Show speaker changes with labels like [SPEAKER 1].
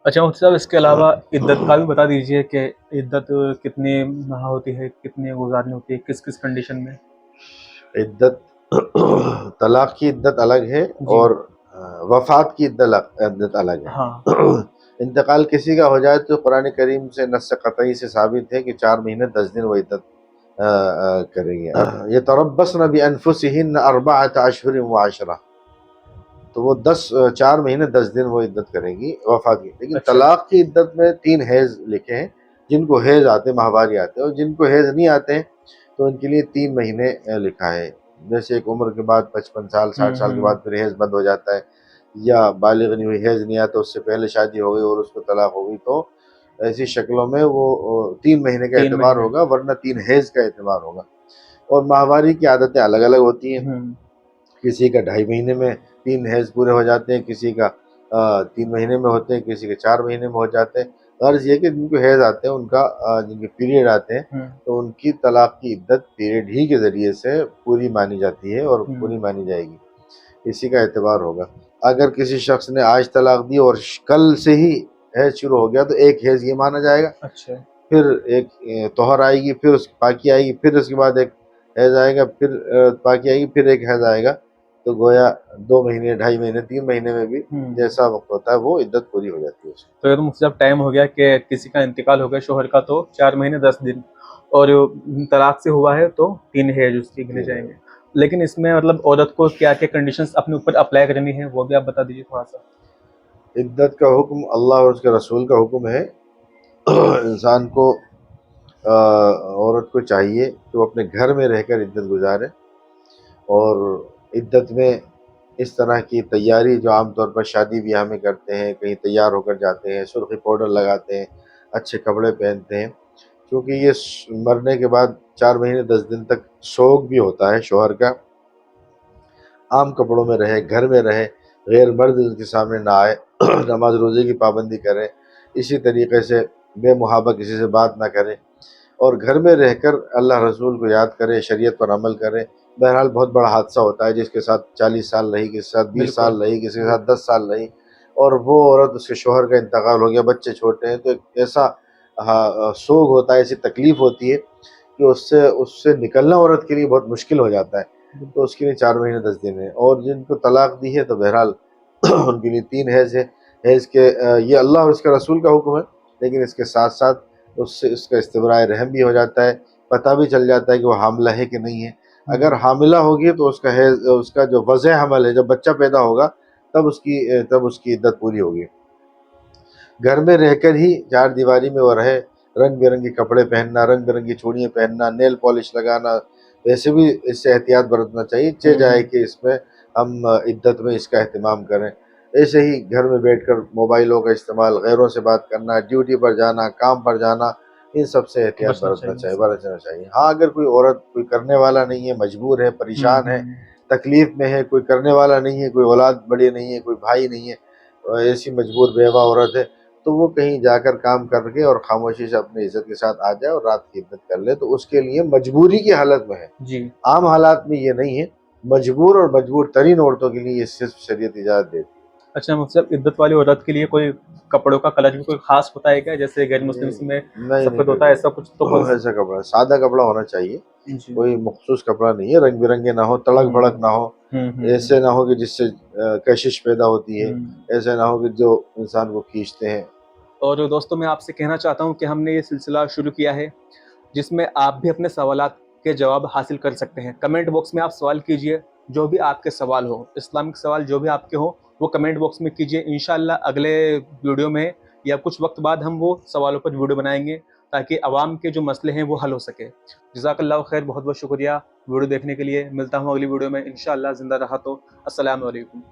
[SPEAKER 1] अच्छा मुफ्ती साहब, इसके अलावा इद्दत का भी बता दीजिए कि इद्दत कितनी माह होती है, कितनी गुजारनी होती है, किस किस कंडीशन में।
[SPEAKER 2] इद्दत तलाक की इद्दत अलग है
[SPEAKER 1] जी।
[SPEAKER 2] और वफात की इद्दत अलग है।
[SPEAKER 1] हाँ।
[SPEAKER 2] इंतकाल किसी का हो जाए तो कुरान करीम से नस्स कतई से साबित है कि 4 महीने 10 दिन वो इद्दत करेंगे। ये तरब्बस्न बिअन्फुसिहिन्न अर्बअत अशहुरिन व अशरा, तो वो 4 महीने 10 दिन वो इद्दत करेंगी वफात की। लेकिन
[SPEAKER 1] अच्छा।
[SPEAKER 2] तलाक की इद्दत में 3 हैज लिखे हैं, जिनको हैज आते हैं माहवारी आते हैं, और जिनको हैज नहीं आते हैं तो उनके लिए 3 महीने लिखा है। जैसे एक उम्र के बाद 55 साल 60 साल के बाद फिर हैज बंद हो जाता है, या बालिग नहीं हुई हैज नहीं आता, उससे पहले शादी हो गई और उसको तलाक हो गई, तो ऐसी शक्लों में वो 3 महीने का
[SPEAKER 1] 3
[SPEAKER 2] एतबार
[SPEAKER 1] महीने।
[SPEAKER 2] होगा, वरना 3 हैज का एतबार होगा। और माहवारी की आदतें अलग अलग होती हैं।
[SPEAKER 1] हम्म।
[SPEAKER 2] किसी का 2.5 महीने में 3 हैज पूरे हो जाते हैं, किसी का 3 महीने में होते हैं, किसी के 4 महीने में हो जाते हैं। गर्ज ये कि जिनको हैज आते हैं उनका जिनके पीरियड आते हैं,
[SPEAKER 1] हम्म।
[SPEAKER 2] तो उनकी तलाक की इद्दत पीरियड ही के ज़रिए से पूरी मानी जाती है और
[SPEAKER 1] हम्म।
[SPEAKER 2] पूरी मानी जाएगी, इसी का एतबार होगा। अगर किसी शख्स ने आज तलाक दी और कल से ही हैज शुरू हो गया, तो एक हैज ये माना जाएगा,
[SPEAKER 1] अच्छा।
[SPEAKER 2] फिर एक तोहर आएगी, फिर उस पाकी आएगी, फिर उसके बाद एक हैज आएगा, फिर पाकी आएगी, फिर एक हैज आएगा। तो गोया 2 महीने 2.5 महीने 3 महीने में भी
[SPEAKER 1] हम्म।
[SPEAKER 2] जैसा वक्त होता है वो इद्दत पूरी हो जाती है उसकी।
[SPEAKER 1] तो ये तो मुफ्ती साहब टाइम हो गया कि किसी का इंतकाल हो गया शोहर का तो 4 महीने 10 दिन, और तलाक से हुआ है तो 3 हैज उसके गिने
[SPEAKER 2] 3
[SPEAKER 1] जाएंगे। लेकिन इसमें मतलब औरत को क्या क्या कंडीशंस अपने ऊपर अप्लाई करनी है, वो भी आप बता दीजिए थोड़ा सा।
[SPEAKER 2] इद्दत का हुक्म अल्लाह और उसके रसूल का हुक्म है। इंसान को औरत को चाहिए कि वो अपने घर में रहकर इद्दत गुजारे, और इद्दत में इस तरह की तैयारी जो आमतौर पर शादी ब्याह में करते हैं, कहीं तैयार होकर जाते हैं, सुर्खी पाउडर लगाते हैं, अच्छे कपड़े पहनते हैं, क्योंकि ये मरने के बाद 4 महीने 10 दिन तक शोक भी होता है शोहर का। आम कपड़ों में रहे, घर में रहे, गैर मर्द उनके सामने ना आए, नमाज रोज़े की पाबंदी करें, इसी तरीके से बेमुहाबा किसी से बात ना करें, और घर में रहकर अल्लाह रसूल को याद करें, शरीयत पर अमल करें। बहरहाल बहुत बड़ा हादसा होता है, जिसके साथ 40 साल रही, किसी के साथ 20
[SPEAKER 1] बिल्कुल।
[SPEAKER 2] साल रही, किसी के साथ 10 साल रही, और वो औरत उसके शोहर का इंतकाल हो गया, बच्चे छोटे हैं, तो एक ऐसा सोग होता है, ऐसी तकलीफ़ होती है कि उससे उससे निकलना औरत के लिए बहुत मुश्किल हो जाता है। तो उसके लिए 4 महीने 10 दिन है। और जिनको तलाक दी है तो बहरहाल उनके लिए 3 हैज है। हैज के ये अल्लाह और उसके रसूल का हुक्म है, लेकिन इसके साथ साथ उससे उसका इस्तबराए रहम भी हो जाता है, पता भी चल जाता है कि वो हामिला है कि नहीं है। अगर हामिला होगी तो उसका हैज, उसका जो वज़े हमल है, जब बच्चा पैदा होगा तब उसकी इद्दत पूरी होगी। घर में रहकर ही चार दीवारी में वो रहे, रंग बिरंगे कपड़े पहनना, रंग बिरंगी चूड़ियाँ पहनना, नेल पॉलिश लगाना, वैसे भी इससे एहतियात बरतना चाहिए, चे जाए कि इसमें हम इद्दत में इसका अहतमाम करें। ऐसे ही घर में बैठकर मोबाइलों का इस्तेमाल, गैरों से बात करना, ड्यूटी पर जाना, काम पर जाना, इन सब से एहतियात
[SPEAKER 1] बचना
[SPEAKER 2] बरतना
[SPEAKER 1] चाहिए
[SPEAKER 2] चाहिए,
[SPEAKER 1] इससे।
[SPEAKER 2] बरतना चाहिए। हाँ, अगर कोई औरत कोई करने वाला नहीं है, मजबूर है, परेशान है,
[SPEAKER 1] हम्म।
[SPEAKER 2] तकलीफ में है, कोई करने वाला नहीं है, कोई औलाद बड़ी नहीं है, कोई भाई नहीं है, ऐसी मजबूर बेवा औरत है, तो वो कहीं जाकर काम करके और खामोशी से अपनी इज्जत के साथ आ जाए और रात की इद्दत कर ले, तो उसके लिए मजबूरी की हालत में है।
[SPEAKER 1] जी।
[SPEAKER 2] आम हालात में ये नहीं है। मजबूर और मजबूर तरीन औरतों के लिए ये सिर्फ शरीयत इजाज़त देती है।
[SPEAKER 1] अच्छा मतलब इद्दत वाली औरत के लिए कोई कपड़ों का कलर भी कोई खास होता है क्या, जैसे गैर
[SPEAKER 2] नहीं,
[SPEAKER 1] मुस्लिम्स में
[SPEAKER 2] नहीं, नहीं,
[SPEAKER 1] सफेद
[SPEAKER 2] कोई
[SPEAKER 1] होता है, ऐसा कुछ तो कोई।
[SPEAKER 2] ऐसा कपड़ा, सादा कपड़ा होना चाहिए।
[SPEAKER 1] जी।
[SPEAKER 2] कोई मखसूस कपड़ा नहीं है, रंग बिरंगे ना हो, तड़क
[SPEAKER 1] हम्म।
[SPEAKER 2] भड़क ना हो,
[SPEAKER 1] हम्म।
[SPEAKER 2] ऐसे ना हो कि जिससे कशिश पैदा होती है,
[SPEAKER 1] हम्म।
[SPEAKER 2] ऐसे ना हो कि जो इंसान को खींचते हैं।
[SPEAKER 1] और दोस्तों मैं आपसे कहना चाहता हूँ कि हमने ये सिलसिला शुरू किया है जिसमें आप भी अपने सवालात के जवाब हासिल कर सकते हैं। कमेंट बॉक्स में आप सवाल कीजिए, जो भी आपके सवाल हो, इस्लामिक सवाल जो भी आपके हो, वो कमेंट बॉक्स में कीजिए। इंशाल्लाह अगले वीडियो में या कुछ वक्त बाद हम वो सवालों पर वीडियो बनाएंगे, ताकि आवाम के जो मसले हैं वो हल हो सके। जज़ाकल्लाहु खैर, बहुत बहुत शुक्रिया वीडियो देखने के लिए। मिलता हूँ अगली वीडियो में इंशाल्लाह, ज़िंदा रहा तो। अस्सलाम वालेकुम।